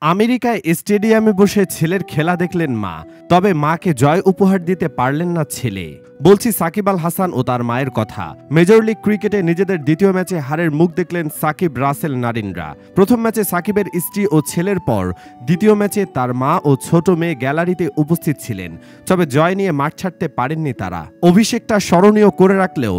আমেরিকায় স্টেডিয়ামে বসে ছেলের খেলা দেখলেন মা, তবে মাকে জয় উপহার দিতে পারলেন না ছেলে। বলছি সাকিব আল হাসান ও তার মায়ের কথা। মেজর লিগ ক্রিকেটে নিজেদের দ্বিতীয় ম্যাচে হারের মুখ দেখলেন সাকিব, রাসেল, নারিনরা। প্রথম ম্যাচে সাকিবের স্ত্রী ও ছেলের পর দ্বিতীয় ম্যাচে তার মা ও ছোট মেয়ে গ্যালারিতে উপস্থিত ছিলেন, তবে জয় নিয়ে মাঠ ছাড়তে পারেননি তারা। অভিষেকটা স্মরণীয় করে রাখলেও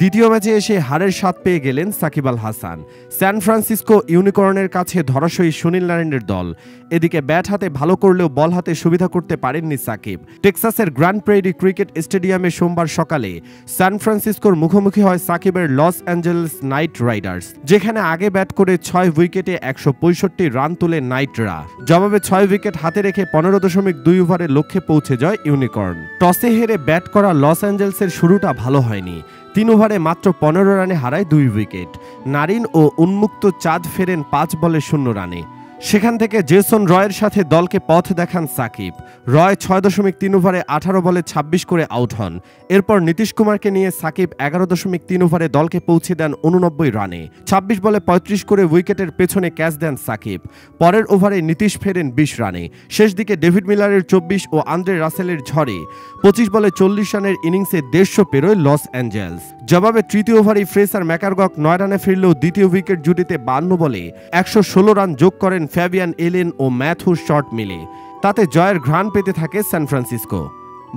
দ্বিতীয় ম্যাচে এসে হারের স্বাদ পেয়ে গেলেন সাকিব আল হাসান। স্যান ফ্রান্সিসকো ইউনিকর্নের কাছে ধরাশয়ী সুনীল নারিনের দল। এদিকে ব্যাট হাতে ভালো করলেও বল হাতে সুবিধা করতে পারেননি সাকিব। টেক্সাসের গ্র্যান্ড প্রেরি ক্রিকেট স্টেডিয়ামে সোমবার সকালে স্যান ফ্রান্সিসকোর মুখোমুখি হয় সাকিবের লস অ্যাঞ্জেলেস নাইট রাইডার্স, যেখানে আগে ব্যাট করে 6 উইকেটে 165 রান তুলে নাইটরা। জবাবে 6 উইকেট হাতে রেখে 15.2 ওভারে লক্ষ্যে পৌঁছে যায় ইউনিকর্ন। টসে হেরে ব্যাট করা লস অ্যাঞ্জেলেসের শুরুটা ভালো হয়নি। 3 ওভারে মাত্র 15 রানে হারায় 2 উইকেট। নারিন ও উন্মুক্ত চাঁদ ফেরেন 5 বলে 0 রানে। সেখান থেকে জেসন রয়ের সাথে দলকে পথ দেখান সাকিব। রয় 6.3 ওভারে 18 বলে 26 করে আউট হন। এরপর নীতিশ কুমারকে নিয়ে সাকিব 11.3 ওভারে দলকে পৌঁছে দেন 89 রানে। 26 বলে 35 করে উইকেটের পেছনে ক্যাচ দেন সাকিব। পরের ওভারে নীতিশ ফেরেন 20 রানে। শেষ দিকে ডেভিড মিলারের 24 ও আন্দ্রে রাসেলের ঝড়ে 25 বলে 40 রানের ইনিংসে 150 পেরোয় লস অ্যাঞ্জেলস। জবাবে তৃতীয় ওভারে ফ্রেসার ম্যাকারগক 9 রানে ফিরলেও দ্বিতীয় উইকেট জুটিতে 52 বলে 116 রান যোগ করেন ফ্যাবিয়ান এলেন ও ম্যাথু শট মিলে। তাতে জয়ের ঘ্রাণ পেতে থাকে স্যান ফ্রান্সিসকো।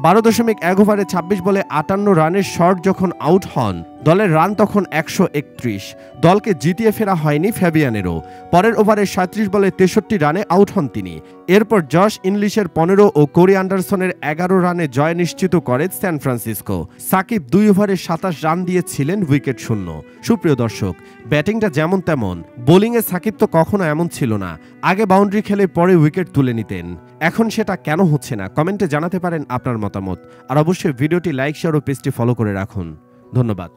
12.1 ওভারে 26 বলে 58 রানের শট যখন আউট হন, দলের রান তখন 131। দলকে জিতিয়ে ফেরা হয়নি ফ্যাবিয়ানেরও। পরের ওভারে 37 বলে 63 রানে আউট হন তিনি। এরপর জশ ইংলিশের 15 ও কোরি অ্যান্ডারসনের 11 রানে জয় নিশ্চিত করে স্যান ফ্রান্সিসকো। সাকিব 2 ওভারে 27 রান দিয়েছিলেন উইকেট শূন্য। সুপ্রিয় দর্শক, ব্যাটিংটা যেমন তেমন, বোলিংয়ে সাকিব তো কখনো এমন ছিল না। আগে বাউন্ডারি খেলে পরে উইকেট তুলে নিতেন। এখন সেটা কেন হচ্ছে না, কমেন্টে জানাতে পারেন আপনার মতামত। আর অবশ্যই ভিডিওটি লাইক, শেয়ার ও পেজটি ফলো করে রাখুন। ধন্যবাদ।